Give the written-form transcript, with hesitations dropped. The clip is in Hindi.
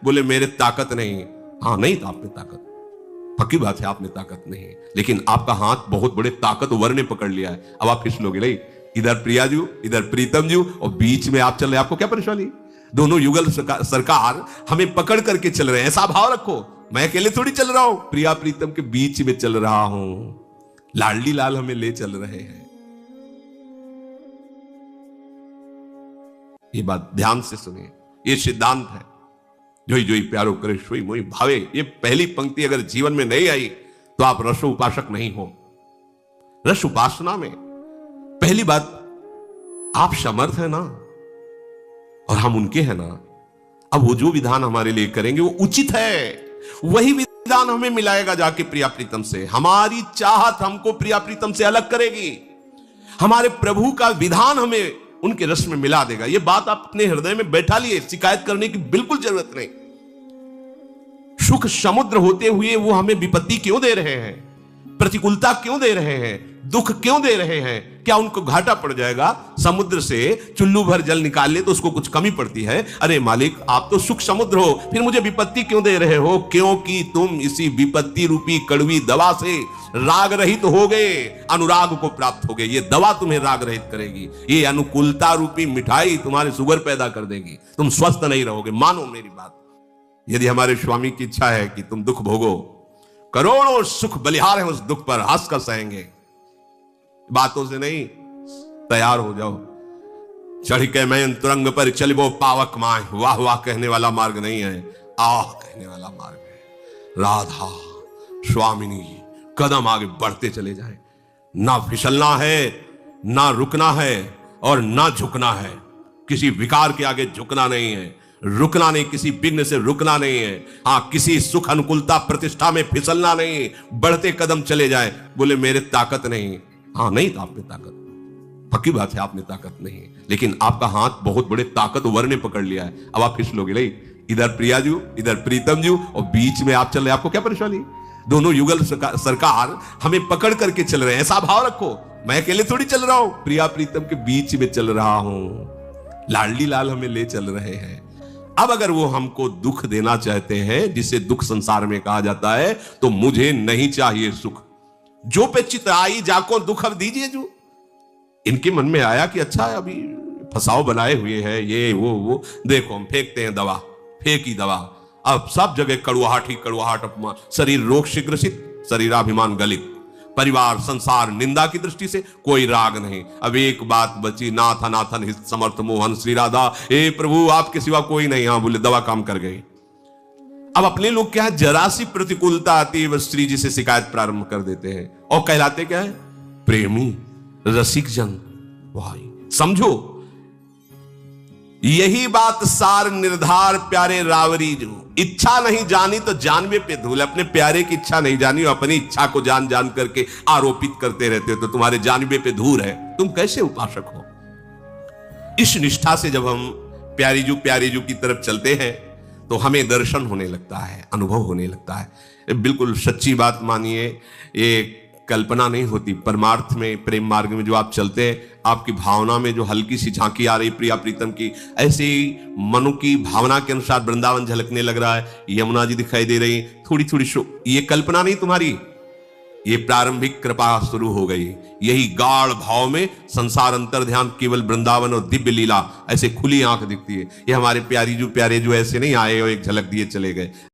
बोले मेरे ताकत नहीं। हाँ नहीं तो आप में ताकत, पक्की बात है आप में ताकत नहीं है, लेकिन आपका हाथ बहुत बड़े ताकतवर ने पकड़ लिया है। अब आप फिसलोगे नहीं, इधर प्रिया जी इधर प्रीतम जी और बीच में आप चल रहे हैं। आपको क्या परेशानी? दोनों युगल सरकार हमें पकड़ करके चल रहे हैं, ऐसा भाव रखो। मैं अकेले थोड़ी चल रहा हूं, प्रिया प्रीतम के बीच में चल रहा हूं। लाडली लाल हमें ले चल रहे हैं। ये बात ध्यान से सुनिए, ये सिद्धांत है। जोई जोई प्यारो करे सोई मोई भावे। ये पहली पंक्ति अगर जीवन में नहीं आई तो आप रस उपासक नहीं हो। रस उपासना में पहली बात, आप समर्थ है ना और हम उनके हैं ना। अब वो जो विधान हमारे लिए करेंगे वो उचित है, वही विधान हमें मिलाएगा जाके प्रिया प्रीतम से। हमारी चाहत हमको प्रिया प्रीतम से अलग करेगी, हमारे प्रभु का विधान हमें उनके रस में मिला देगा। ये बात आप अपने हृदय में बैठा लिए, शिकायत करने की बिल्कुल जरूरत नहीं। सुख समुद्र होते हुए वो हमें विपत्ति क्यों दे रहे हैं, प्रतिकूलता क्यों दे रहे हैं, दुख क्यों दे रहे हैं? क्या उनको घाटा पड़ जाएगा? समुद्र से चुल्लू भर जल निकाल ले तो उसको कुछ कमी पड़ती है? अरे मालिक आप तो सुख समुद्र हो, फिर मुझे विपत्ति क्यों दे रहे हो? क्योंकि तुम इसी विपत्ति रूपी कड़वी दवा से राग रहित हो गए, अनुराग को प्राप्त हो गए। ये दवा तुम्हें राग रहित करेगी, ये अनुकूलता रूपी मिठाई तुम्हारे शुगर पैदा कर देगी, तुम स्वस्थ नहीं रहोगे। मानो मेरी बात। यदि हमारे स्वामी की इच्छा है कि तुम दुख भोगो, करोड़ों सुख बलिहार हैं उस दुख पर, हंस कर सहेंगे। बातों से नहीं, तैयार हो जाओ। चढ़ के मैं तुरंग पर चलिबो पावक माय। वाह वाह कहने वाला मार्ग नहीं है, आह कहने वाला मार्ग है। राधा स्वामिनी कदम आगे बढ़ते चले जाएं। ना फिसलना है, ना रुकना है और ना झुकना है। किसी विकार के आगे झुकना नहीं है, रुकना नहीं, किसी विघ्न से रुकना नहीं है। हाँ, किसी सुख अनुकूलता प्रतिष्ठा में फिसलना नहीं, बढ़ते कदम चले जाए। बोले मेरे ताकत नहीं। हाँ नहीं तो आप में ताकत, पक्की बात है आप में ताकत नहीं है, लेकिन आपका हाथ बहुत बड़े ताकतवर ने पकड़ लिया है। अब आप फिसलोगे नहीं, इधर प्रिया जी इधर प्रीतम जी और बीच में आप चल रहे हैं। आपको क्या परेशानी? दोनों युगल सरकार हमें पकड़ करके चल रहे हैं, ऐसा भाव रखो। मैं अकेले थोड़ी चल रहा हूं, प्रिया प्रीतम के बीच में चल रहा हूं। लाडली लाल हमें ले चल रहे हैं। अब अगर वो हमको दुख देना चाहते हैं, जिसे दुख संसार में कहा जाता है, तो मुझे नहीं चाहिए सुख। जो पे चित आई जाको दुख अब दीजिए। जो इनके मन में आया कि अच्छा है अभी फसाव बनाए हुए हैं ये वो देखो हम फेंकते हैं दवा, फेंकी दवा। अब सब जगह कड़ुआहट ही कड़ुआहट, अपमान, शरीर रोग शीघ्रसित, शरीराभिमान गलित, परिवार संसार निंदा की दृष्टि से कोई राग नहीं। अब एक बात बची, नाथ अनाथन हित समर्थ मोहन श्री राधा। हे प्रभु आपके सिवा कोई नहीं। हाँ बोले दवा काम कर गई। अब अपने लोग क्या है, जरा सी प्रतिकूलता आती है बस श्री जी से शिकायत प्रारंभ कर देते हैं और कहलाते क्या है? प्रेमी रसिक जन। भाई समझो, यही बात सार निर्धार प्यारे रावरी। जो इच्छा नहीं जानी तो जानवे पे धूल। अपने प्यारे की इच्छा नहीं जानी, अपनी इच्छा को जान जान करके आरोपित करते रहते हो, तो तुम्हारे जानवे पे धूल है। तुम कैसे उपासक हो? इस निष्ठा से जब हम प्यारी जू की तरफ चलते हैं तो हमें दर्शन होने लगता है, अनुभव होने लगता है। बिल्कुल सच्ची बात मानिए, ये कल्पना नहीं होती। परमार्थ में, प्रेम मार्ग में जो आप चलते हैं, आपकी भावना में जो हल्की सी झांकी आ रही प्रिया प्रीतम की, ऐसे ही मनु की भावना के अनुसार वृंदावन झलकने लग रहा है, यमुना जी दिखाई दे रही, थोड़ी थोड़ी ये कल्पना नहीं तुम्हारी, ये प्रारंभिक कृपा शुरू हो गई। यही गाढ़ भाव में संसार अंतर ध्यान, केवल वृंदावन और दिव्य लीला, ऐसे खुली आंख दिखती है। ये हमारे प्यारे जो ऐसे नहीं आए और एक झलक दिए चले गए।